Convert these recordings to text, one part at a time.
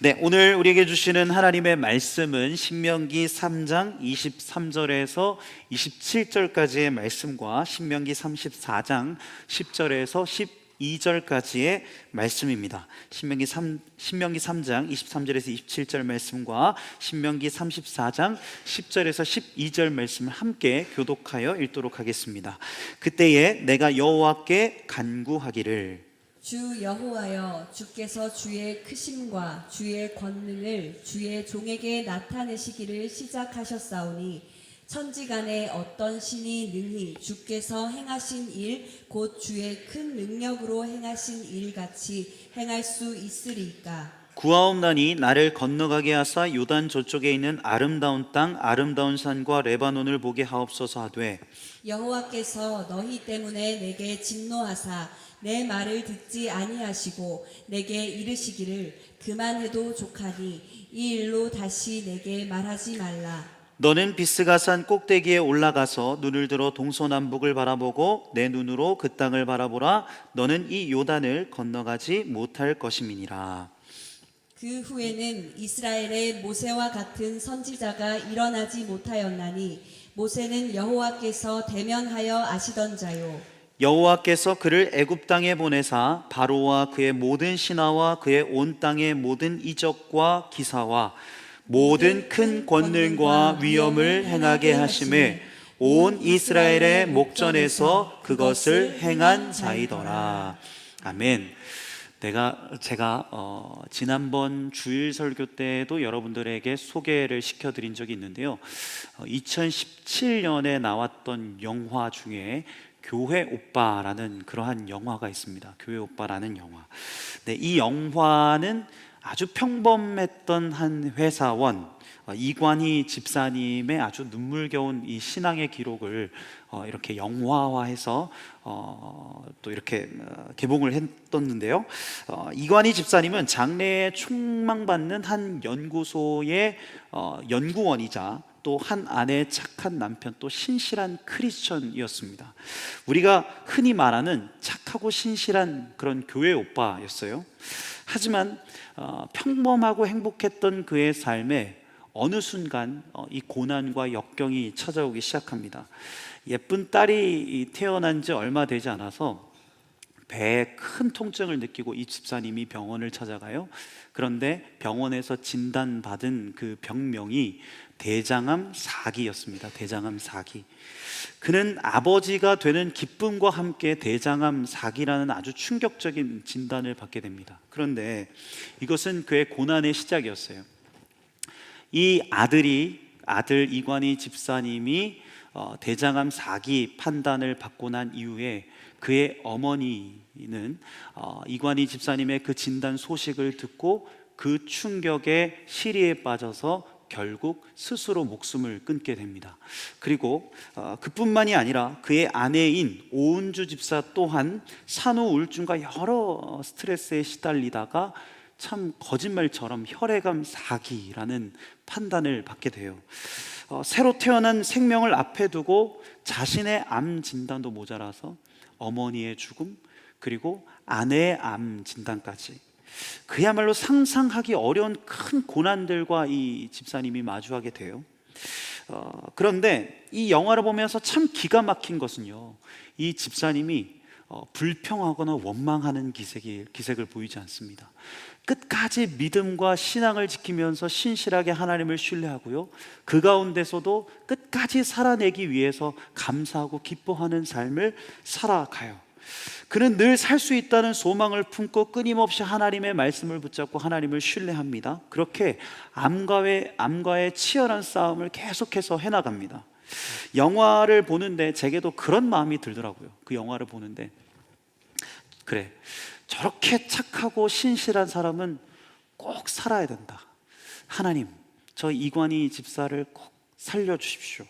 네, 오늘 우리에게 주시는 하나님의 말씀은 신명기 3장 23절에서 27절까지의 말씀과 신명기 34장 10절에서 12절까지의 말씀입니다. 신명기 3장 23절에서 27절 말씀과 신명기 34장 10절에서 12절 말씀을 함께 교독하여 읽도록 하겠습니다. 그때에 내가 여호와께 간구하기를, 주 여호와여, 주께서 주의 크심과 주의 권능을 주의 종에게 나타내시기를 시작하셨사오니 천지간에 어떤 신이 능히 주께서 행하신 일 곧 주의 큰 능력으로 행하신 일같이 행할 수 있으리이까. 구하옵나니 나를 건너가게 하사 요단 저쪽에 있는 아름다운 땅 아름다운 산과 레바논을 보게 하옵소서 하되, 여호와께서 너희 때문에 내게 진노하사 내 말을 듣지 아니하시고 내게 이르시기를 그만해도 족하니 이 일로 다시 내게 말하지 말라. 너는 비스가산 꼭대기에 올라가서 눈을 들어 동서남북을 바라보고 내 눈으로 그 땅을 바라보라. 너는 이 요단을 건너가지 못할 것임이니라. 그 후에는 이스라엘의 모세와 같은 선지자가 일어나지 못하였나니 모세는 여호와께서 대면하여 아시던 자요, 여호와께서 그를 애굽 땅에 보내사 바로와 그의 모든 신하와 그의 온 땅의 모든 이적과 기사와 모든 큰 권능과 위엄을 행하게 하심에 온 이스라엘의 목전에서 그것을 행한 자이더라. 아멘. 제가 지난번 주일 설교 때도 여러분들에게 소개를 시켜드린 적이 있는데요. 2017년에 나왔던 영화 중에 교회 오빠라는 그러한 영화가 있습니다. 교회 오빠라는 영화. 네, 이 영화는 아주 평범했던 한 회사원 이관희 집사님의 아주 눈물겨운 이 신앙의 기록을 이렇게 영화화해서 또 이렇게 개봉을 했었는데요. 이관희 집사님은 장래에 촉망받는 한 연구소의 연구원이자 또 한 아내의 착한 남편, 또 신실한 크리스천이었습니다. 우리가 흔히 말하는 착하고 신실한 그런 교회 오빠였어요. 하지만 평범하고 행복했던 그의 삶에 어느 순간 이 고난과 역경이 찾아오기 시작합니다. 예쁜 딸이 태어난 지 얼마 되지 않아서 배에 큰 통증을 느끼고 이 집사님이 병원을 찾아가요. 그런데 병원에서 진단받은 그 병명이 대장암 4기였습니다. 대장암 4기. 그는 아버지가 되는 기쁨과 함께 대장암 4기라는 아주 충격적인 진단을 받게 됩니다. 그런데 이것은 그의 고난의 시작이었어요. 이 아들 이관희 집사님이 대장암 4기 판단을 받고 난 이후에 그의 어머니는 이관희 집사님의 그 진단 소식을 듣고 그 충격에 시리에 빠져서 결국 스스로 목숨을 끊게 됩니다. 그리고 그뿐만이 아니라 그의 아내인 오은주 집사 또한 산후 우울증과 여러 스트레스에 시달리다가 참 거짓말처럼 혈액암 4기라는 판단을 받게 돼요. 새로 태어난 생명을 앞에 두고 자신의 암 진단도 모자라서 어머니의 죽음, 그리고 아내의 암 진단까지, 그야말로 상상하기 어려운 큰 고난들과 이 집사님이 마주하게 돼요. 그런데 이 영화를 보면서 참 기가 막힌 것은요, 이 집사님이 불평하거나 원망하는 기색을 보이지 않습니다. 끝까지 믿음과 신앙을 지키면서 신실하게 하나님을 신뢰하고요, 그 가운데서도 끝까지 살아내기 위해서 감사하고 기뻐하는 삶을 살아가요. 그는 늘 살 수 있다는 소망을 품고 끊임없이 하나님의 말씀을 붙잡고 하나님을 신뢰합니다. 그렇게 암과의 치열한 싸움을 계속해서 해나갑니다. 영화를 보는데 제게도 그런 마음이 들더라고요. 그 영화를 보는데, 그래, 저렇게 착하고 신실한 사람은 꼭 살아야 된다. 하나님, 저 이관희 집사를 꼭 살려주십시오.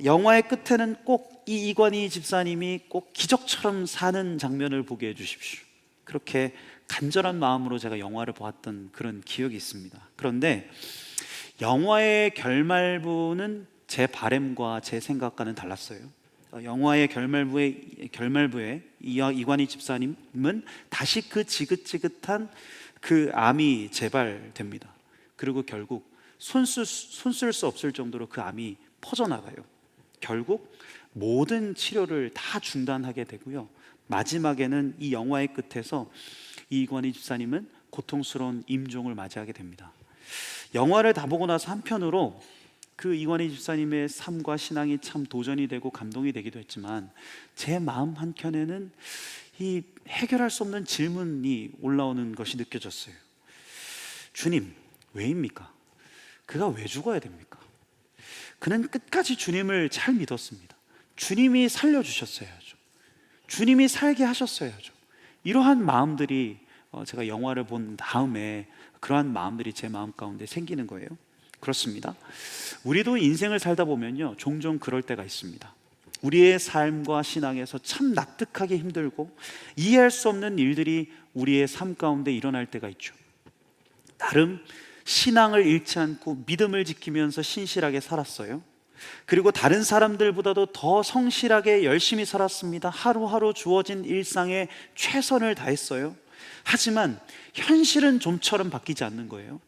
영화의 끝에는 꼭 이 이관희 집사님이 꼭 기적처럼 사는 장면을 보게 해주십시오. 그렇게 간절한 마음으로 제가 영화를 보았던 그런 기억이 있습니다. 그런데 영화의 결말부는 제 바람과 제 생각과는 달랐어요. 영화의 결말부에 이관희 집사님은 다시 그 지긋지긋한 그 암이 재발됩니다. 그리고 결국 손 쓸 수 없을 정도로 그 암이 퍼져나가요. 결국 모든 치료를 다 중단하게 되고요. 마지막에는 이 영화의 끝에서 이관희 집사님은 고통스러운 임종을 맞이하게 됩니다. 영화를 다 보고 나서 한편으로 그 이관희 집사님의 삶과 신앙이 참 도전이 되고 감동이 되기도 했지만, 제 마음 한켠에는 이 해결할 수 없는 질문이 올라오는 것이 느껴졌어요. 주님, 왜입니까? 그가 왜 죽어야 됩니까? 그는 끝까지 주님을 잘 믿었습니다. 주님이 살려주셨어야죠. 주님이 살게 하셨어야죠. 이러한 마음들이 제가 영화를 본 다음에 그러한 마음들이 제 마음 가운데 생기는 거예요. 그렇습니다. 우리도 인생을 살다 보면요, 종종 그럴 때가 있습니다. 우리의 삶과 신앙에서 참 납득하기 힘들고 이해할 수 없는 일들이 우리의 삶 가운데 일어날 때가 있죠. 나름 신앙을 잃지 않고 믿음을 지키면서 신실하게 살았어요. 그리고 다른 사람들보다도 더 성실하게 열심히 살았습니다. 하루하루 주어진 일상에 최선을 다했어요. 하지만 현실은 좀처럼 바뀌지 않는 거예요.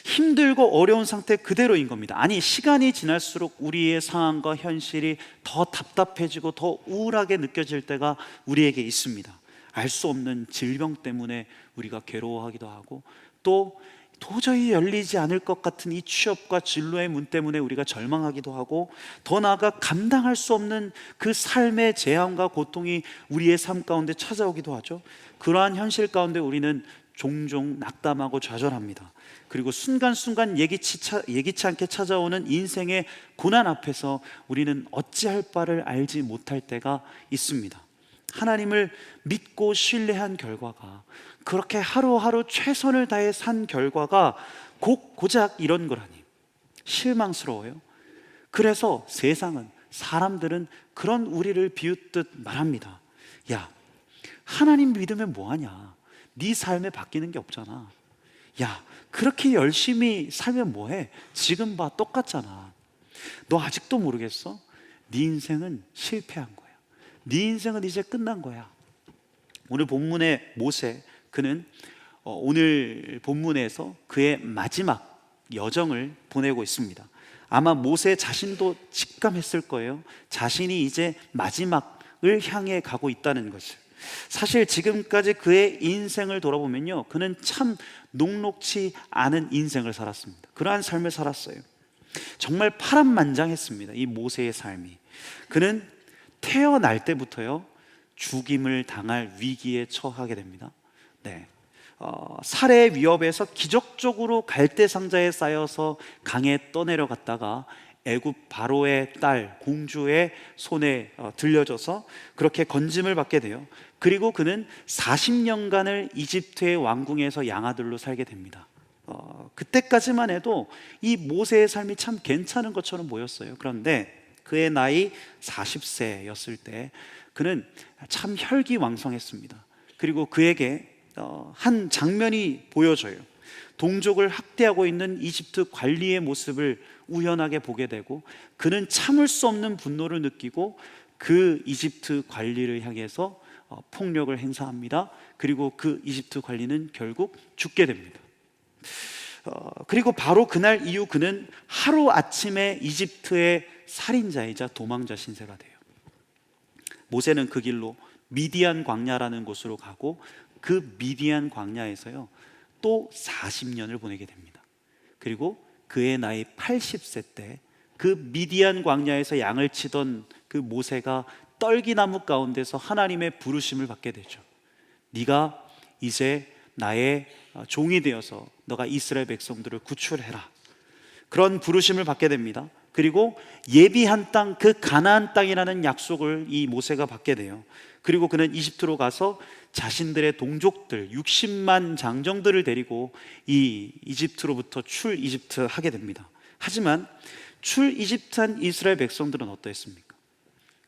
힘들고 어려운 상태 그대로인 겁니다. 아니, 시간이 지날수록 우리의 상황과 현실이 더 답답해지고 더 우울하게 느껴질 때가 우리에게 있습니다. 알 수 없는 질병 때문에 우리가 괴로워하기도 하고, 또 도저히 열리지 않을 것 같은 이 취업과 진로의 문 때문에 우리가 절망하기도 하고, 더 나아가 감당할 수 없는 그 삶의 재앙과 고통이 우리의 삶 가운데 찾아오기도 하죠. 그러한 현실 가운데 우리는 종종 낙담하고 좌절합니다. 그리고 순간순간 예기치 않게 찾아오는 인생의 고난 앞에서 우리는 어찌할 바를 알지 못할 때가 있습니다. 하나님을 믿고 신뢰한 결과가, 그렇게 하루하루 최선을 다해 산 결과가 고작 이런 거라니 실망스러워요. 그래서 세상은, 사람들은 그런 우리를 비웃듯 말합니다. 야, 하나님 믿으면 뭐하냐? 네 삶에 바뀌는 게 없잖아. 야, 그렇게 열심히 살면 뭐해? 지금 봐, 똑같잖아. 너 아직도 모르겠어? 네 인생은 실패한 거야. 네 인생은 이제 끝난 거야. 오늘 본문의 모세, 그는 오늘 본문에서 그의 마지막 여정을 보내고 있습니다. 아마 모세 자신도 직감했을 거예요. 자신이 이제 마지막을 향해 가고 있다는 것을. 사실 지금까지 그의 인생을 돌아보면요, 그는 참 녹록치 않은 인생을 살았습니다. 그러한 삶을 살았어요. 정말 파란만장했습니다, 이 모세의 삶이. 그는 태어날 때부터요, 죽임을 당할 위기에 처하게 됩니다. 네, 살해 위협에서 기적적으로 갈대 상자에 쌓여서 강에 떠내려갔다가 애굽 바로의 딸 공주의 손에 들려져서 그렇게 건짐을 받게 돼요. 그리고 그는 40년간을 이집트의 왕궁에서 양아들로 살게 됩니다. 그때까지만 해도 이 모세의 삶이 참 괜찮은 것처럼 보였어요. 그런데 그의 나이 40세였을 때 그는 참 혈기왕성했습니다. 그리고 그에게 한 장면이 보여져요. 동족을 학대하고 있는 이집트 관리의 모습을 우연하게 보게 되고, 그는 참을 수 없는 분노를 느끼고 그 이집트 관리를 향해서 폭력을 행사합니다. 그리고 그 이집트 관리는 결국 죽게 됩니다. 그리고 바로 그날 이후 그는 하루아침에 이집트의 살인자이자 도망자 신세가 돼요. 모세는 그 길로 미디안 광야라는 곳으로 가고, 그 미디안 광야에서요 또 40년을 보내게 됩니다. 그리고 그의 나이 80세 때 그 미디안 광야에서 양을 치던 그 모세가 떨기나무 가운데서 하나님의 부르심을 받게 되죠. 네가 이제 나의 종이 되어서 너가 이스라엘 백성들을 구출해라. 그런 부르심을 받게 됩니다. 그리고 예비한 땅, 그 가나안 땅이라는 약속을 이 모세가 받게 돼요. 그리고 그는 이집트로 가서 자신들의 동족들 60만 장정들을 데리고 이 이집트로부터 출 이집트 하게 됩니다. 하지만 출 이집트한 이스라엘 백성들은 어떠했습니까?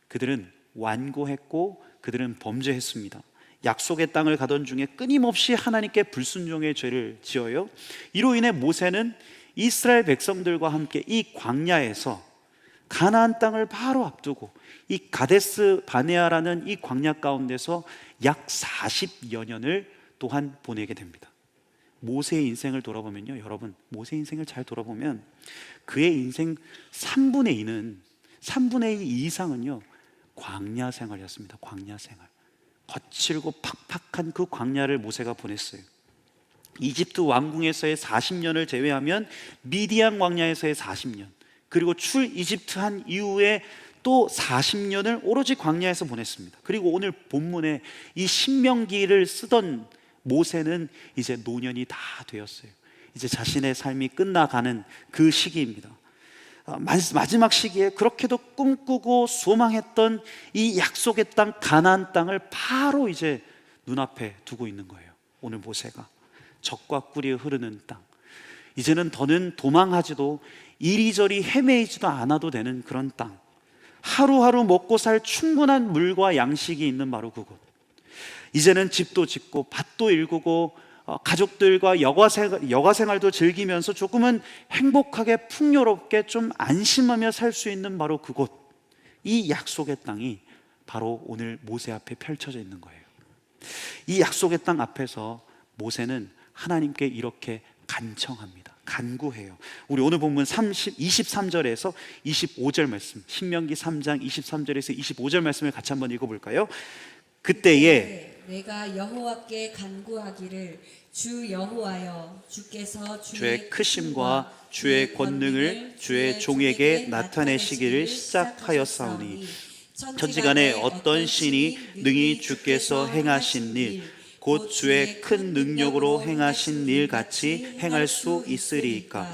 그들은 완고했고 그들은 범죄했습니다. 약속의 땅을 가던 중에 끊임없이 하나님께 불순종의 죄를 지어요. 이로 인해 모세는 이스라엘 백성들과 함께 이 광야에서 가나안 땅을 바로 앞두고 이 가데스 바네아라는 이 광야 가운데서 약 40여 년을 또한 보내게 됩니다. 모세의 인생을 돌아보면요, 여러분, 모세의 인생을 잘 돌아보면 그의 인생 3분의 2는 3분의 2 이상은요 광야 생활이었습니다. 광야 생활. 거칠고 팍팍한 그 광야를 모세가 보냈어요. 이집트 왕궁에서의 40년을 제외하면 미디안 광야에서의 40년, 그리고 출 이집트 한 이후에 또 40년을 오로지 광야에서 보냈습니다. 그리고 오늘 본문에 이 신명기를 쓰던 모세는 이제 노년이 다 되었어요. 이제 자신의 삶이 끝나가는 그 시기입니다. 마지막 시기에 그렇게도 꿈꾸고 소망했던 이 약속의 땅 가나안 땅을 바로 이제 눈앞에 두고 있는 거예요. 오늘 모세가 젖과 꿀이 흐르는 땅, 이제는 더는 도망하지도 이리저리 헤매이지도 않아도 되는 그런 땅, 하루하루 먹고 살 충분한 물과 양식이 있는 바로 그곳. 이제는 집도 짓고 밭도 일구고 가족들과 여가 생활도 즐기면서 조금은 행복하게 풍요롭게 좀 안심하며 살 수 있는 바로 그곳, 이 약속의 땅이 바로 오늘 모세 앞에 펼쳐져 있는 거예요. 이 약속의 땅 앞에서 모세는 하나님께 이렇게 간청합니다. 간구해요. 우리 오늘 본문 23절에서 25절 말씀, 신명기 3장 23절에서 25절 말씀을 같이 한번 읽어볼까요? 그때에 내가 여호와께 간구하기를 주 여호와여, 주께서 주의 크심과 주의 권능을 주의 종에게 나타내시기를 시작하였사오니 천지간에 어떤 신이 능히 주께서 행하신 일 곧 주의 큰 능력으로 행하신 일 같이 행할 수 있으리이까.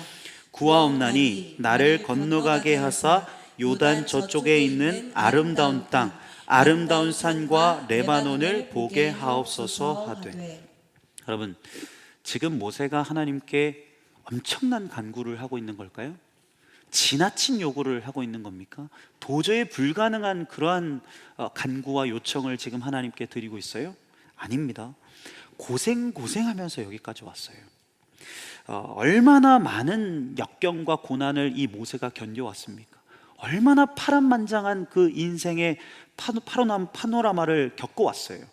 구하옵나니 나를 건너가게 하사 요단 저쪽에 있는 아름다운 땅, 아름다운 산과 레바논을 보게 하옵소서 하되. 여러분, 지금 모세가 하나님께 엄청난 간구를 하고 있는 걸까요? 지나친 요구를 하고 있는 겁니까? 도저히 불가능한 그러한 간구와 요청을 지금 하나님께 드리고 있어요? 아닙니다. 고생하면서 여기까지 왔어요. 얼마나 많은 역경과 고난을 이 모세가 견뎌왔습니까? 얼마나 파란만장한 그 인생의 파노라마를 겪어왔어요.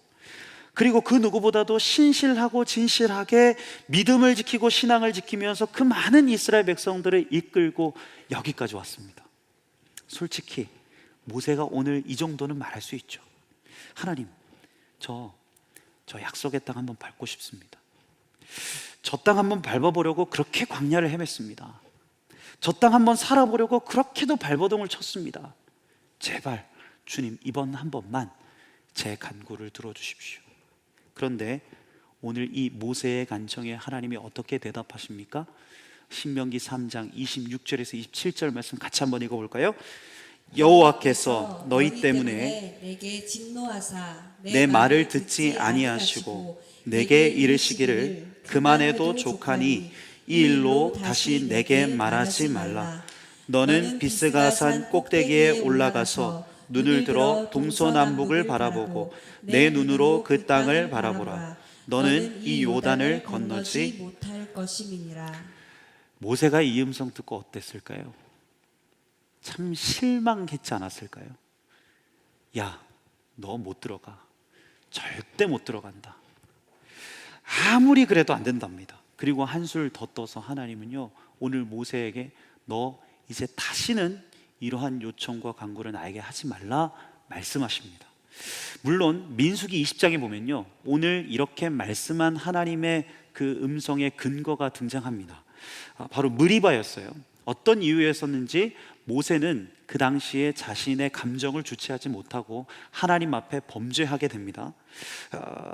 그리고 그 누구보다도 신실하고 진실하게 믿음을 지키고 신앙을 지키면서 그 많은 이스라엘 백성들을 이끌고 여기까지 왔습니다. 솔직히 모세가 오늘 이 정도는 말할 수 있죠. 하나님, 저 약속의 땅 한번 밟고 싶습니다. 저 땅 한번 밟아보려고 그렇게 광야를 헤맸습니다. 저 땅 한번 살아보려고 그렇게도 발버둥을 쳤습니다. 제발 주님, 이번 한 번만 제 간구를 들어주십시오. 그런데 오늘 이 모세의 간청에 하나님이 어떻게 대답하십니까? 신명기 3장 26절에서 27절 말씀 같이 한번 읽어볼까요? 여호와께서 너희 때문에 내게 진노하사 내 말을 듣지 아니하시고 내게 이르시기를 그만해도 족하니 이 일로 다시 내게 말하지 말라. 너는 비스가산 꼭대기에 올라가서 눈을 들어 동서남북을 바라보고 내 눈으로 그 땅을 바라보라. 너는 이 요단을 건너지 못할 것임이니라. 모세가 이 음성 듣고 어땠을까요? 참 실망했지 않았을까요? 야, 너 못 들어가. 절대 못 들어간다. 아무리 그래도 안 된답니다. 그리고 한술 더 떠서 하나님은요, 오늘 모세에게 너 이제 다시는 이러한 요청과 간구를 나에게 하지 말라 말씀하십니다. 물론 민수기 20장에 보면요, 오늘 이렇게 말씀한 하나님의 그 음성의 근거가 등장합니다. 바로 느리바였어요. 어떤 이유였었는지 모세는 그 당시에 자신의 감정을 주체하지 못하고 하나님 앞에 범죄하게 됩니다.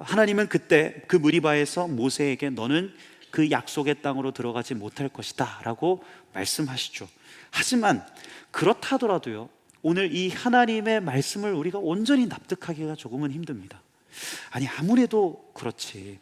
하나님은 그때 그 느리바에서 모세에게 너는 그 약속의 땅으로 들어가지 못할 것이다 라고 말씀하시죠. 하지만 그렇다 하더라도요, 오늘 이 하나님의 말씀을 우리가 온전히 납득하기가 조금은 힘듭니다. 아니, 아무래도 그렇지,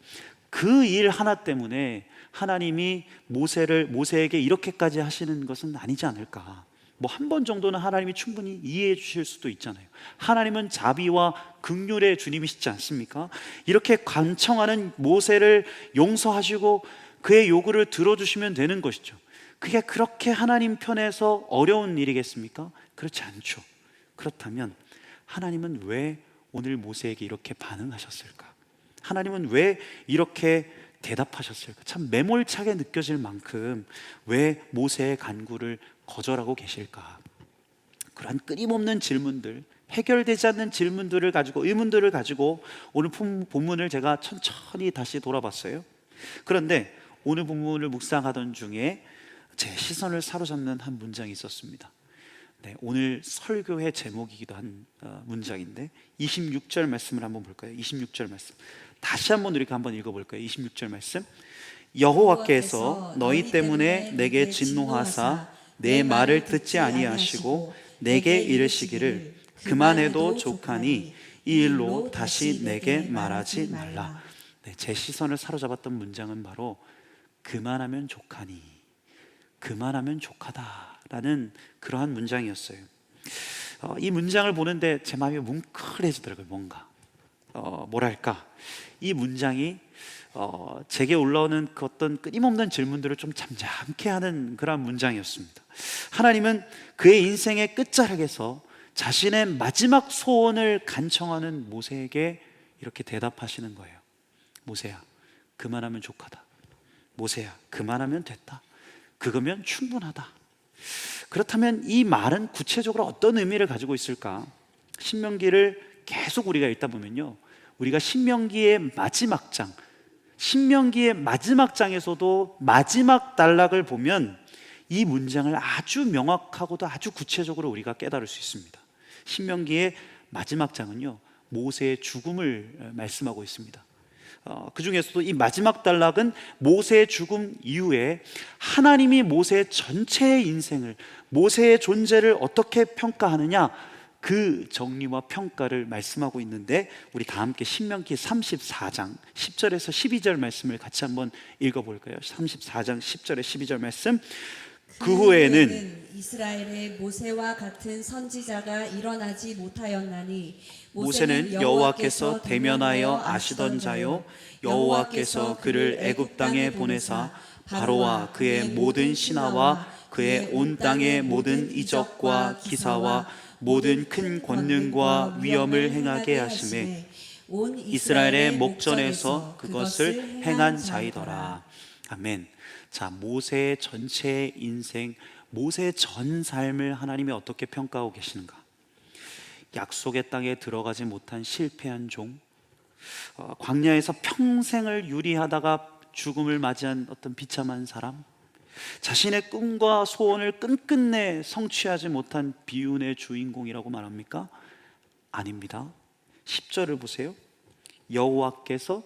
그 일 하나 때문에 하나님이 모세에게 이렇게까지 하시는 것은 아니지 않을까. 뭐 한 번 정도는 하나님이 충분히 이해해 주실 수도 있잖아요. 하나님은 자비와 긍휼의 주님이시지 않습니까? 이렇게 간청하는 모세를 용서하시고 그의 요구를 들어주시면 되는 것이죠. 그게 그렇게 하나님 편에서 어려운 일이겠습니까? 그렇지 않죠. 그렇다면 하나님은 왜 오늘 모세에게 이렇게 반응하셨을까? 하나님은 왜 이렇게 대답하셨을까? 참 매몰차게 느껴질 만큼 왜 모세의 간구를 거절하고 계실까? 그러한 끊임없는 질문들, 해결되지 않는 질문들을 가지고, 의문들을 가지고 오늘 본문을 제가 천천히 다시 돌아봤어요. 그런데 오늘 본문을 묵상하던 중에 제 시선을 사로잡는 한 문장이 있었습니다. 네, 오늘 설교의 제목이기도 한 문장인데 26절 말씀을 한번 볼까요? 26절 말씀 다시 한번 우리가 한번 읽어볼까요? 26절 말씀, 여호와께서 너희 때문에 내게 진노하사 내 말을 듣지 아니하시고 내게 이르시기를 그만해도 족하니 이 일로 다시 내게 말하지 말라. 네, 제 시선을 사로잡았던 문장은 바로 그만하면 족하니, 그만하면 족하다라는 그러한 문장이었어요. 이 문장을 보는데 제 마음이 뭉클해지더라고요. 뭔가 뭐랄까, 이 문장이 제게 올라오는 그 어떤 끊임없는 질문들을 좀 잠잠케 하는 그런 문장이었습니다. 하나님은 그의 인생의 끝자락에서 자신의 마지막 소원을 간청하는 모세에게 이렇게 대답하시는 거예요. 모세야, 그만하면 족하다. 모세야, 그만하면 됐다. 그거면 충분하다. 그렇다면 이 말은 구체적으로 어떤 의미를 가지고 있을까? 신명기를 계속 우리가 읽다 보면요, 우리가 신명기의 마지막 장, 신명기의 마지막 장에서도 마지막 단락을 보면 이 문장을 아주 명확하고도 아주 구체적으로 우리가 깨달을 수 있습니다. 신명기의 마지막 장은요, 모세의 죽음을 말씀하고 있습니다. 그 중에서도 이 마지막 단락은 모세의 죽음 이후에 하나님이 모세의 전체의 인생을, 모세의 존재를 어떻게 평가하느냐, 그 정리와 평가를 말씀하고 있는데, 우리 다 함께 신명기 34장 10절에서 12절 말씀을 같이 한번 읽어볼까요? 34장 10절에 12절 말씀, 그 후에는 이스라엘의 모세와 같은 선지자가 일어나지 못하였나니 모세는 여호와께서 대면하여 아시던 자요, 여호와께서 그를 애굽 땅에 보내사 바로와 그의 모든 신하와 그의 온 땅의 모든 이적과 기사와 모든 큰 권능과 위엄을 행하게 하심에 온 이스라엘의 목전에서 그것을 행한 자이더라. 아멘. 자, 모세의 전체 인생, 모세의 전 삶을 하나님이 어떻게 평가하고 계시는가? 약속의 땅에 들어가지 못한 실패한 종, 광야에서 평생을 유리하다가 죽음을 맞이한 어떤 비참한 사람, 자신의 꿈과 소원을 끝끝내 성취하지 못한 비운의 주인공이라고 말합니까? 아닙니다. 10절을 보세요. 여호와께서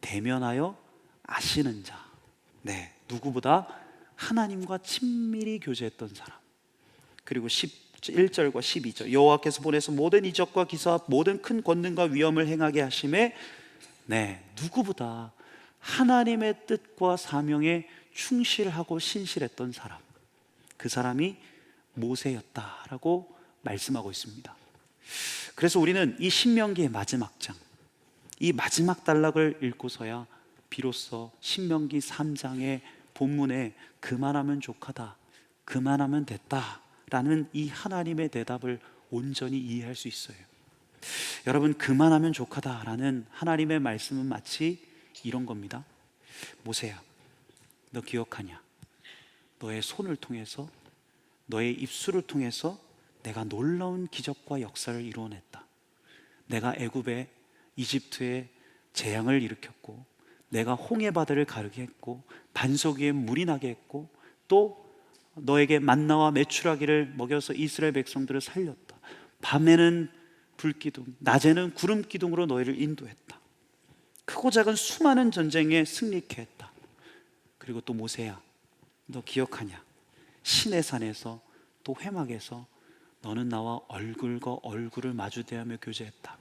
대면하여 아시는 자. 네, 누구보다 하나님과 친밀히 교제했던 사람. 그리고 11절과 12절, 여호와께서 보내서 모든 이적과 기사와 모든 큰 권능과 위엄을 행하게 하심에, 네, 누구보다 하나님의 뜻과 사명에 충실하고 신실했던 사람, 그 사람이 모세였다라고 말씀하고 있습니다. 그래서 우리는 이 신명기의 마지막 장, 이 마지막 단락을 읽고서야 비로소 신명기 3장의 본문에 그만하면 족하다, 그만하면 됐다 라는 이 하나님의 대답을 온전히 이해할 수 있어요. 여러분, 그만하면 족하다 라는 하나님의 말씀은 마치 이런 겁니다. 모세야, 너 기억하냐? 너의 손을 통해서, 너의 입술을 통해서 내가 놀라운 기적과 역사를 이루어냈다. 내가 애굽에, 이집트에 재앙을 일으켰고, 내가 홍해 바다를 가르게 했고, 반석 위에 물이 나게 했고, 또 너에게 만나와 메추라기를 먹여서 이스라엘 백성들을 살렸다. 밤에는 불기둥, 낮에는 구름 기둥으로 너희를 인도했다. 크고 작은 수많은 전쟁에 승리케 했다. 그리고 또 모세야, 너 기억하냐? 시내산에서, 또 회막에서 너는 나와 얼굴과 얼굴을 마주대하며 교제했다.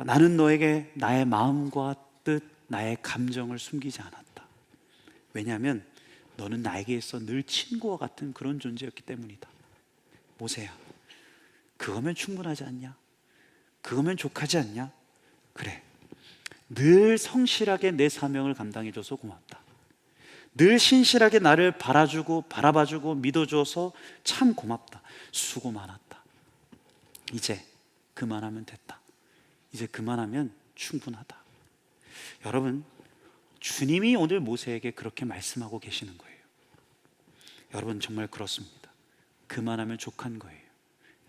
나는 너에게 나의 마음과 뜻, 나의 감정을 숨기지 않았다. 왜냐하면 너는 나에게 있어 늘 친구와 같은 그런 존재였기 때문이다. 모세야, 그거면 충분하지 않냐? 그거면 족하지 않냐? 그래, 늘 성실하게 내 사명을 감당해줘서 고맙다. 늘 신실하게 나를 바라봐주고 믿어줘서 참 고맙다. 수고 많았다. 이제 그만하면 됐다. 이제 그만하면 충분하다. 여러분, 주님이 오늘 모세에게 그렇게 말씀하고 계시는 거예요. 여러분, 정말 그렇습니다. 그만하면 족한 거예요.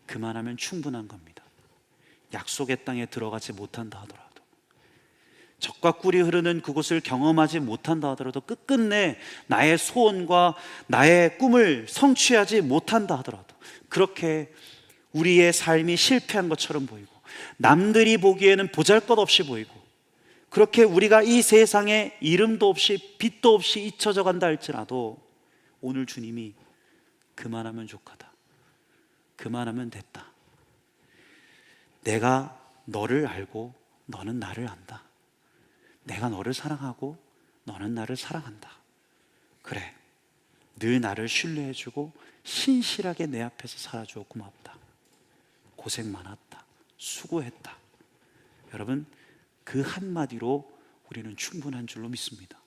그만하면 충분한 겁니다. 약속의 땅에 들어가지 못한다 하더라도, 젖과 꿀이 흐르는 그곳을 경험하지 못한다 하더라도, 끝끝내 나의 소원과 나의 꿈을 성취하지 못한다 하더라도, 그렇게 우리의 삶이 실패한 것처럼 보이고 남들이 보기에는 보잘것없이 보이고, 그렇게 우리가 이 세상에 이름도 없이 빛도 없이 잊혀져 간다 할지라도, 오늘 주님이 그만하면 족하다, 그만하면 됐다, 내가 너를 알고 너는 나를 안다, 내가 너를 사랑하고 너는 나를 사랑한다, 그래, 늘 나를 신뢰해주고 신실하게 내 앞에서 살아줘 고맙다, 고생 많았다, 수고했다. 여러분, 그 한마디로 우리는 충분한 줄로 믿습니다.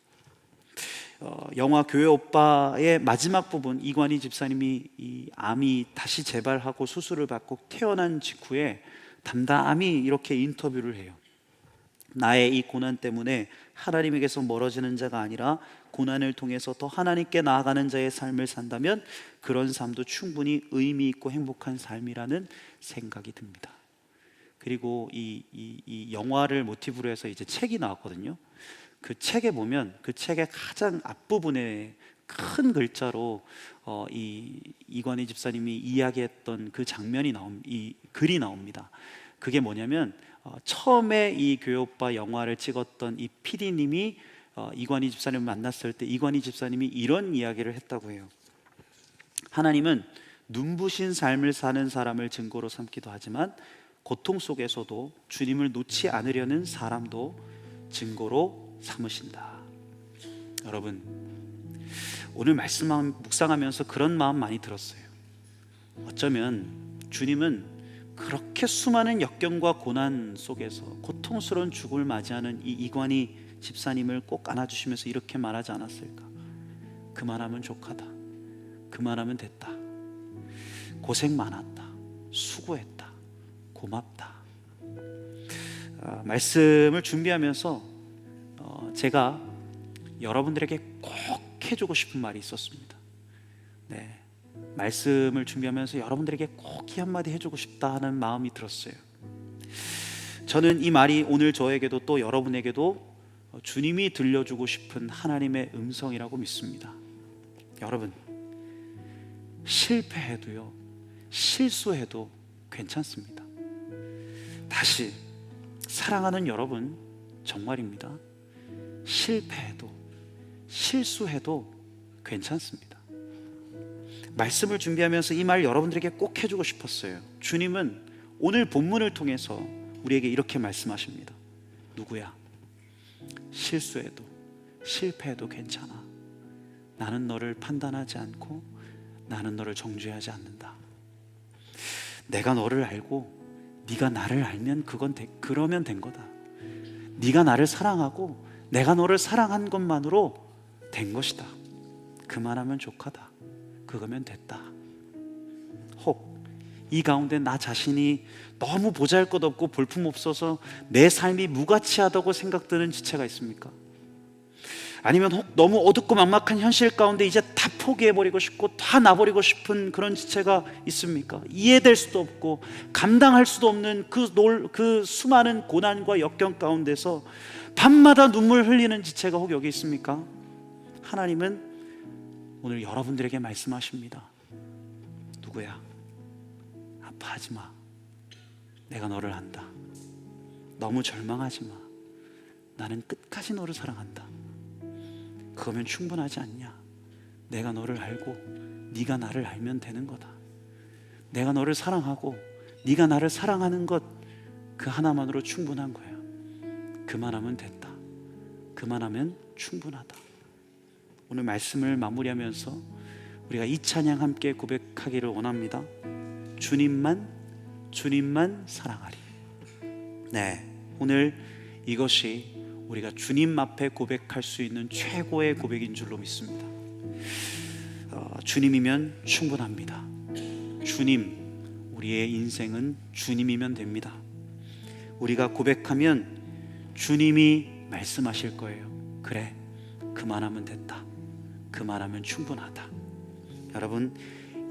영화 교회 오빠의 마지막 부분, 이관희 집사님이 이 암이 다시 재발하고 수술을 받고 태어난 직후에 담담히 이렇게 인터뷰를 해요. 나의 이 고난 때문에 하나님에게서 멀어지는 자가 아니라 고난을 통해서 더 하나님께 나아가는 자의 삶을 산다면 그런 삶도 충분히 의미 있고 행복한 삶이라는 생각이 듭니다. 그리고 이 영화를 모티브로 해서 이제 책이 나왔거든요. 그 책에 보면, 그 책의 가장 앞부분에 큰 글자로 이관희 집사님이 이야기했던 그 장면이 이 글이 나옵니다. 그게 뭐냐면, 처음에 이 교회 오빠 영화를 찍었던 이 PD님이 이관희 집사님을 만났을 때 이관희 집사님이 이런 이야기를 했다고 해요. 하나님은 눈부신 삶을 사는 사람을 증거로 삼기도 하지만 고통 속에서도 주님을 놓지 않으려는 사람도 증거로 삼으신다. 여러분, 오늘 말씀 묵상하면서 그런 마음 많이 들었어요. 어쩌면 주님은 그렇게 수많은 역경과 고난 속에서 고통스러운 죽음을 맞이하는 이 이관희 집사님을 꼭 안아주시면서 이렇게 말하지 않았을까? 그만하면 족하다, 그만하면 됐다, 고생 많았다, 수고했다, 고맙다. 말씀을 준비하면서 제가 여러분들에게 꼭 해주고 싶은 말이 있었습니다. 네, 말씀을 준비하면서 여러분들에게 꼭 이 한마디 해주고 싶다 하는 마음이 들었어요. 저는 이 말이 오늘 저에게도 또 여러분에게도 주님이 들려주고 싶은 하나님의 음성이라고 믿습니다. 여러분, 실패해도요, 실수해도 괜찮습니다. 다시, 사랑하는 여러분, 정말입니다. 실패해도 실수해도 괜찮습니다. 말씀을 준비하면서 이 말 여러분들에게 꼭 해주고 싶었어요. 주님은 오늘 본문을 통해서 우리에게 이렇게 말씀하십니다. 누구야? 실수해도 실패해도 괜찮아. 나는 너를 판단하지 않고 나는 너를 정죄하지 않는다. 내가 너를 알고 네가 나를 알면 그러면 된 거다. 네가 나를 사랑하고 내가 너를 사랑한 것만으로 된 것이다. 그만하면 족하다. 그거면 됐다. 혹 이 가운데 나 자신이 너무 보잘것없고 볼품없어서 내 삶이 무가치하다고 생각되는 지체가 있습니까? 아니면 혹 너무 어둡고 막막한 현실 가운데 이제 다 포기해버리고 싶고 다 놔버리고 싶은 그런 지체가 있습니까? 이해될 수도 없고 감당할 수도 없는 그 수많은 고난과 역경 가운데서 밤마다 눈물 흘리는 지체가 혹 여기 있습니까? 하나님은 오늘 여러분들에게 말씀하십니다. 누구야? 아파하지 마. 내가 너를 안다. 너무 절망하지 마. 나는 끝까지 너를 사랑한다. 그거면 충분하지 않냐? 내가 너를 알고 네가 나를 알면 되는 거다. 내가 너를 사랑하고 네가 나를 사랑하는 것, 그 하나만으로 충분한 거야. 그만하면 됐다. 그만하면 충분하다. 오늘 말씀을 마무리하면서 우리가 이 찬양 함께 고백하기를 원합니다. 주님만 사랑하리. 네, 오늘 이것이 우리가 주님 앞에 고백할 수 있는 최고의 고백인 줄로 믿습니다. 주님이면 충분합니다. 주님, 우리의 인생은 주님이면 됩니다. 우리가 고백하면 주님이 말씀하실 거예요. 그래, 그만하면 됐다, 그만하면 충분하다. 여러분,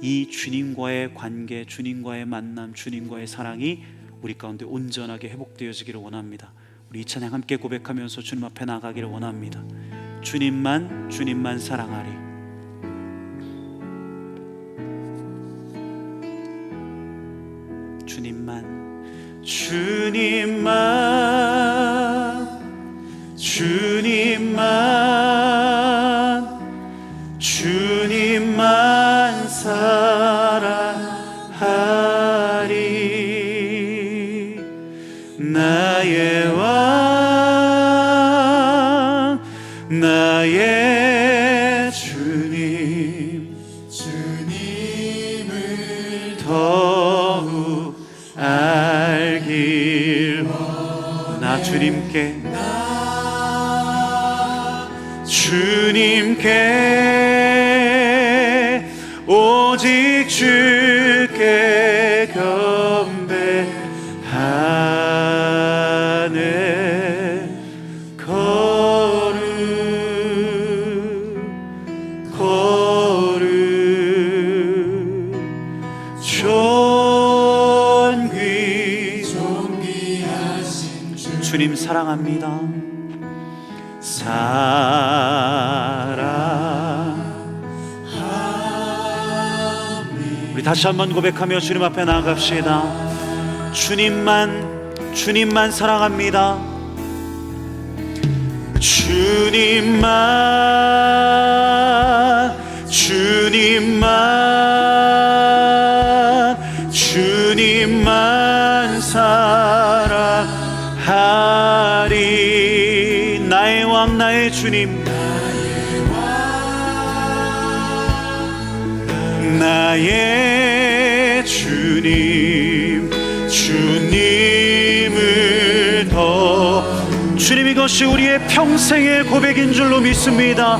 이 주님과의 관계, 주님과의 만남, 주님과의 사랑이 우리 가운데 온전하게 회복되어지기를 원합니다. 우리 이 찬양 함께 고백하면서 주님 앞에 나가기를 원합니다. 주님만 사랑하리. 주님만 사랑하리. 나의 왕, 나의 주님을 더욱 알길 나 주님께 오직 주께 경배하네. 거룩 존귀하신 주님 사랑합니다. 우리 다시 한번 고백하며 주님 앞에 나아갑시다. 주님만 사랑합니다. 주님만 사랑하리. 나의 왕, 나의 주님, 나의 주님, 주님을 더. 주님, 이것이 우리의 평생의 고백인 줄로 믿습니다.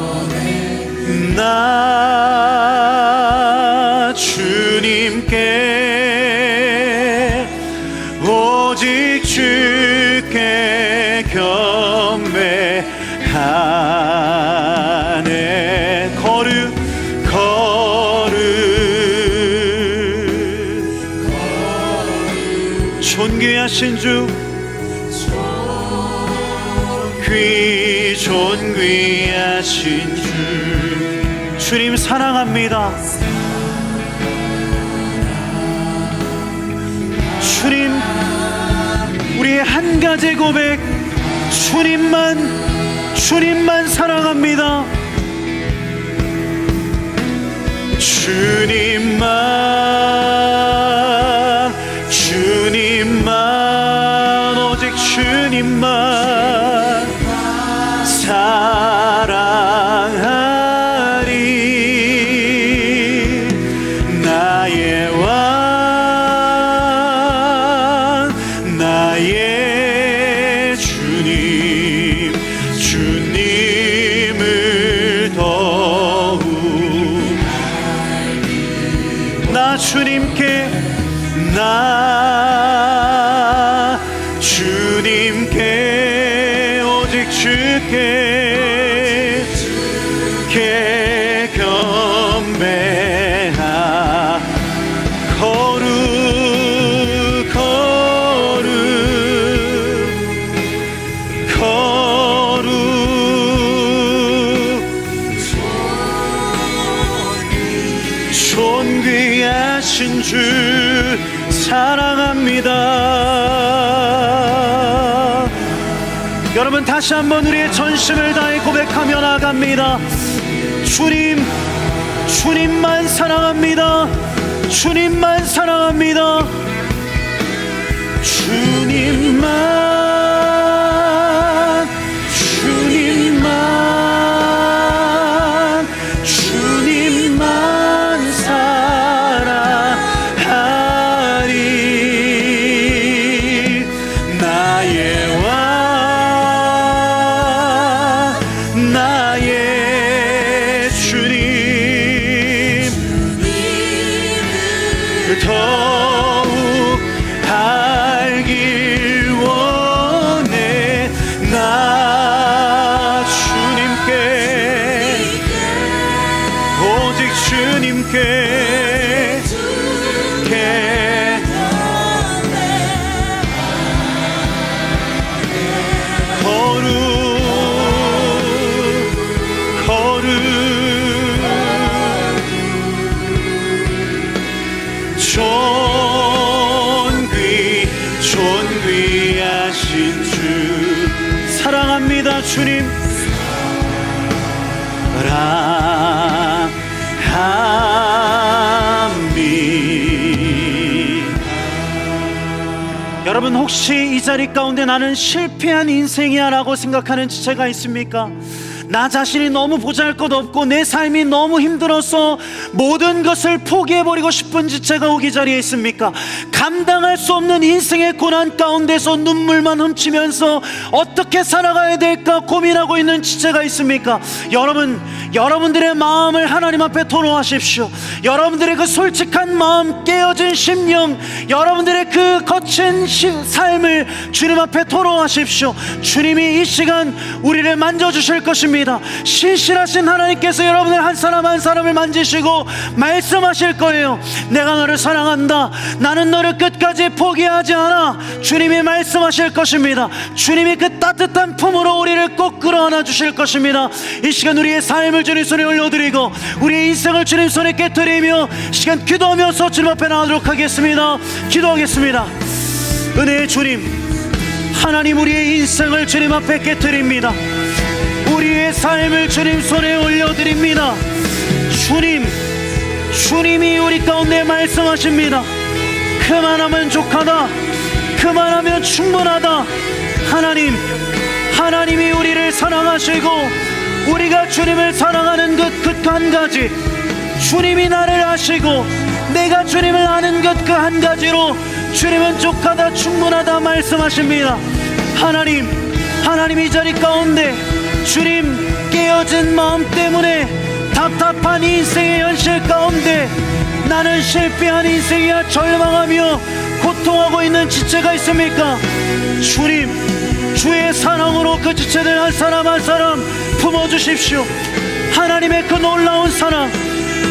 나 주님께 오직 주께 경배하네. 거룩 존귀하신 주, 존귀하신 주, 주님 사랑합니다. 주님, 우리의 한 가지 고백, 주님만 사랑합니다. 주님만, 오직 주님만 사랑하리. 나의 왕, 나의 주님, 주님을 더욱 나 주님께 오직 주께 경배하. 거룩 존귀하신 주 사랑합니다. 여러분, 다시 한번 우리의 전심을 다해 고백하며 나갑니다. 주님만 사랑합니다. 주님만 사랑합니다. 주님만 사랑하리. 나의 왕, 나의 주님, 더욱 알길 원해. 나 주님 주님께 존귀하신 주 사랑합니다. 주님 사랑합니다. 여러분, 혹시 이 자리 가운데 나는 실패한 인생이야 라고 생각하는 지체가 있습니까? 나 자신이 너무 보잘것없고 내 삶이 너무 힘들어서 모든 것을 포기해버리고 싶은 지체가 오기 자리에 있습니까? 감당할 수 없는 인생의 고난 가운데서 눈물만 훔치면서 어떻게 살아가야 될까 고민하고 있는 지체가 있습니까? 여러분, 여러분들의 마음을 하나님 앞에 토로하십시오. 여러분들의 그 솔직한 마음, 깨어진 심령, 여러분들의 그 거친 삶을 주님 앞에 토로하십시오. 주님이 이 시간 우리를 만져주실 것입니다. 신실하신 하나님께서 여러분을 한 사람 한 사람을 만지시고 말씀하실 거예요. 내가 너를 사랑한다. 나는 너를 끝까지 포기하지 않아. 주님이 말씀하실 것입니다. 주님이 그 따뜻한 품으로 우리를 꼭 끌어안아 주실 것입니다. 이 시간 우리의 삶을 주님 손에 올려드리고 우리의 인생을 주님 손에 깨뜨리며 시간 기도하면서 주님 앞에 나가도록 하겠습니다. 기도하겠습니다. 은혜의 주님, 하나님, 우리의 인생을 주님 앞에 깨뜨립니다. 우리의 삶을 주님 손에 올려드립니다. 주님이 우리 가운데 말씀하십니다. 그만하면 족하다. 그만하면 충분하다. 하나님이 우리를 사랑하시고 우리가 주님을 사랑하는 것 그 한 가지, 주님이 나를 아시고 내가 주님을 아는 것 그 한 가지로 주님은 족하다, 충분하다 말씀하십니다. 하나님, 이 자리 가운데 주님, 깨어진 마음 때문에 답답한 인생의 현실 가운데 나는 실패한 인생이야 절망하며 고통하고 있는 지체가 있습니까? 주님, 주의 사랑으로 그 지체들 한 사람 한 사람 품어주십시오. 하나님의 그 놀라운 사랑,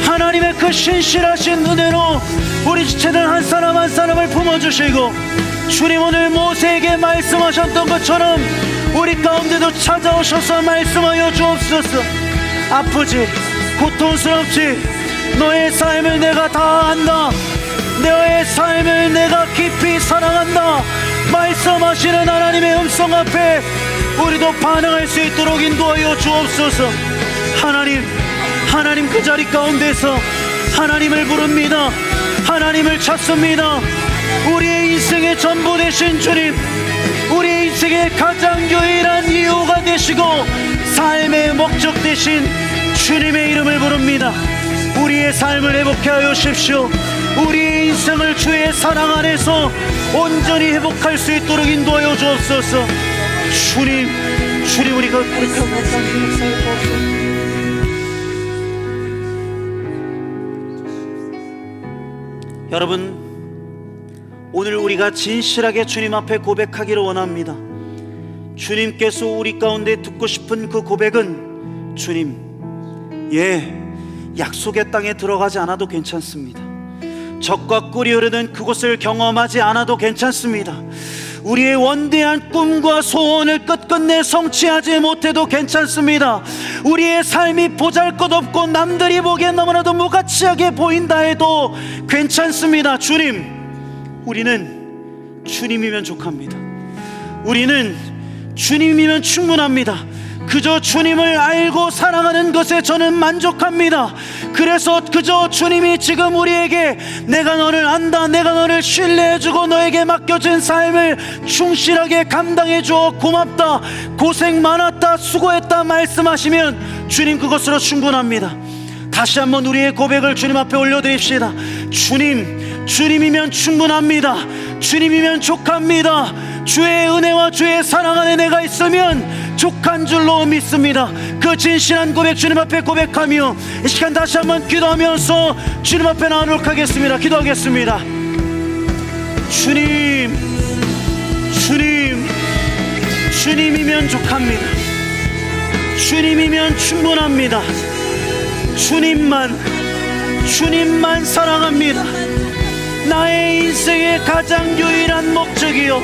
하나님의 그 신실하신 은혜로 우리 지체들 한 사람 한 사람을 품어주시고 주님, 오늘 모세에게 말씀하셨던 것처럼 우리 가운데도 찾아오셔서 말씀하여 주옵소서. 아프지, 고통스럽지, 너의 삶을 내가 다 안다. 너의 삶을 내가 깊이 사랑한다 말씀하시는 하나님의 음성 앞에 우리도 반응할 수 있도록 인도하여 주옵소서. 하나님, 그 자리 가운데서 하나님을 부릅니다. 하나님을 찾습니다. 우리의 인생의 전부 되신 주님, 우리의 인생의 가장 유일한 이유가 되시고 삶의 목적 되신 주님의 이름을 부릅니다. 우리의 삶을 회복해 하여 주십시오. 우리의 인생을 주의 사랑 안에서 온전히 회복할 수 있도록 인도하여 주옵소서. 주님, 우리가 여러분, 오늘 우리가 진실하게 주님 앞에 고백하기를 원합니다. 주님께서 우리 가운데 듣고 싶은 그 고백은, 주님, 약속의 땅에 들어가지 않아도 괜찮습니다. 젖과 꿀이 흐르는 그곳을 경험하지 않아도 괜찮습니다. 우리의 원대한 꿈과 소원을 끝끝내 성취하지 못해도 괜찮습니다. 우리의 삶이 보잘것없고 남들이 보기엔 너무나도 무가치하게 보인다 해도 괜찮습니다. 주님, 우리는 주님이면 족합니다. 우리는 주님이면 충분합니다. 그저 주님을 알고 사랑하는 것에 저는 만족합니다. 그래서 그저 주님이 지금 우리에게 내가 너를 안다, 내가 너를 신뢰해주고 너에게 맡겨진 삶을 충실하게 감당해줘, 고맙다, 고생 많았다, 수고했다 말씀하시면 주님 그것으로 충분합니다. 다시 한번 우리의 고백을 주님 앞에 올려드립시다. 주님이면 충분합니다. 주님이면 족합니다. 주의 은혜와 주의 사랑 안에 내가 있으면 족한 줄로 믿습니다. 그 진실한 고백 주님 앞에 고백하며 이 시간 다시 한번 기도하면서 주님 앞에 나아가도록 하겠습니다. 기도하겠습니다. 주님이면 족합니다. 주님이면 충분합니다. 주님만 사랑합니다. 나의 인생의 가장 유일한 목적이요,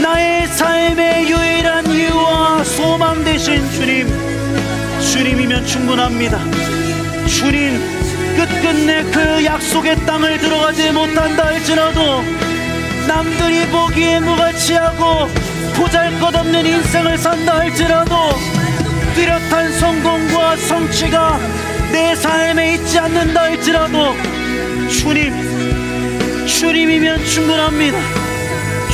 나의 삶의 유일한 이유와 소망 되신 주님, 주님이면 충분합니다. 주님, 끝끝내 그 약속의 땅을 들어가지 못한다 할지라도, 남들이 보기에 무가치하고 보잘것없는 인생을 산다 할지라도, 뚜렷한 성공과 성취가 내 삶에 있지 않는다 할지라도, 주님이면 충분합니다.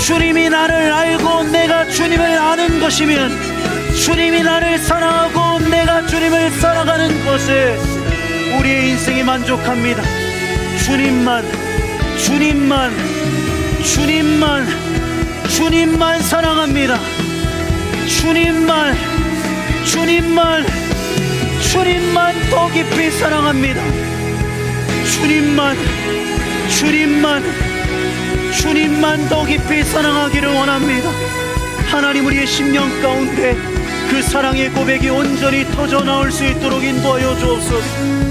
주님이 나를 알고 내가 주님을 아는 것이면, 주님이 나를 사랑하고 내가 주님을 사랑하는 것에 우리의 인생이 만족합니다. 주님만 사랑합니다. 주님만 더 깊이 사랑합니다. 주님만 더 깊이 사랑하기를 원합니다. 하나님, 우리의 심령 가운데 그 사랑의 고백이 온전히 터져 나올 수 있도록 인도하여 주옵소서.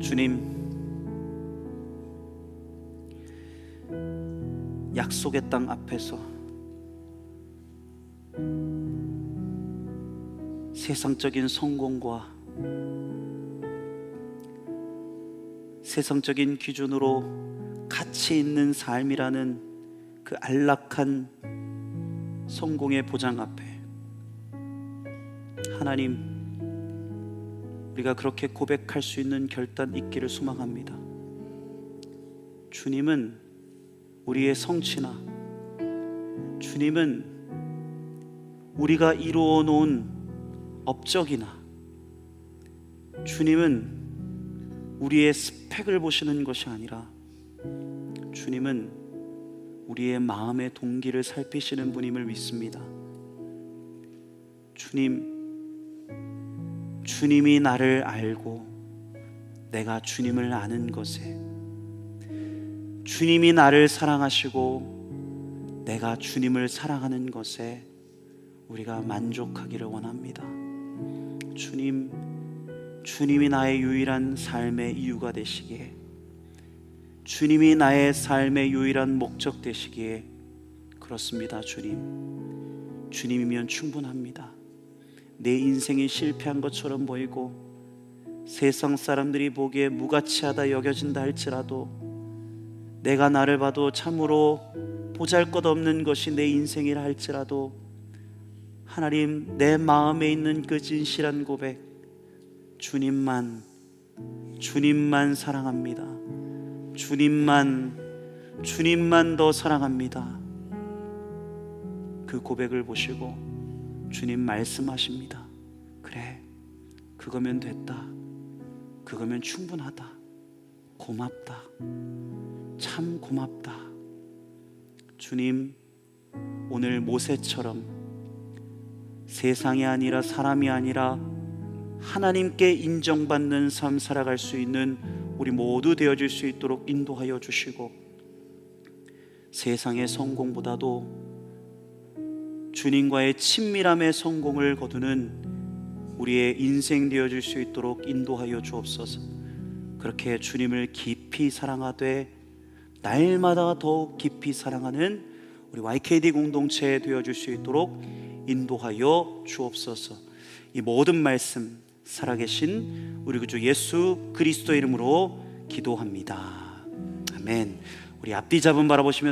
주님, 약속의 땅 앞에서 세상적인 성공과 세상적인 기준으로 가치 있는 삶이라는 그 안락한 성공의 보장 앞에, 하나님, 우리가 그렇게 고백할 수 있는 결단 있기를 소망합니다. 주님은 우리의 성취나, 주님은 우리가 이루어 놓은 업적이나, 주님은 우리의 스펙을 보시는 것이 아니라, 주님은 우리의 마음의 동기를 살피시는 분임을 믿습니다. 주님이 나를 알고 내가 주님을 아는 것에, 주님이 나를 사랑하시고 내가 주님을 사랑하는 것에 우리가 만족하기를 원합니다. 주님이 나의 유일한 삶의 이유가 되시기에, 주님이 나의 삶의 유일한 목적 되시기에, 그렇습니다. 주님이면 충분합니다. 내 인생이 실패한 것처럼 보이고 세상 사람들이 보기에 무가치하다 여겨진다 할지라도, 내가 나를 봐도 참으로 보잘것없는 것이 내 인생이라 할지라도, 하나님, 내 마음에 있는 그 진실한 고백, 주님만 사랑합니다. 주님만 더 사랑합니다. 그 고백을 보시고 주님 말씀하십니다. 그래, 그거면 됐다. 그거면 충분하다. 고맙다. 참 고맙다. 주님, 오늘 모세처럼 세상이 아니라 사람이 아니라 하나님께 인정받는 삶 살아갈 수 있는 우리 모두 되어질 수 있도록 인도하여 주시고, 세상의 성공보다도 주님과의 친밀함의 성공을 거두는 우리의 인생 되어질 수 있도록 인도하여 주옵소서. 그렇게 주님을 깊이 사랑하되 날마다 더욱 깊이 사랑하는 우리 YKD 공동체 되어질 수 있도록 인도하여 주옵소서. 이 모든 말씀 살아계신 우리 구주 예수 그리스도 이름으로 기도합니다. 아멘. 우리 앞뒤 잡음 바라보시면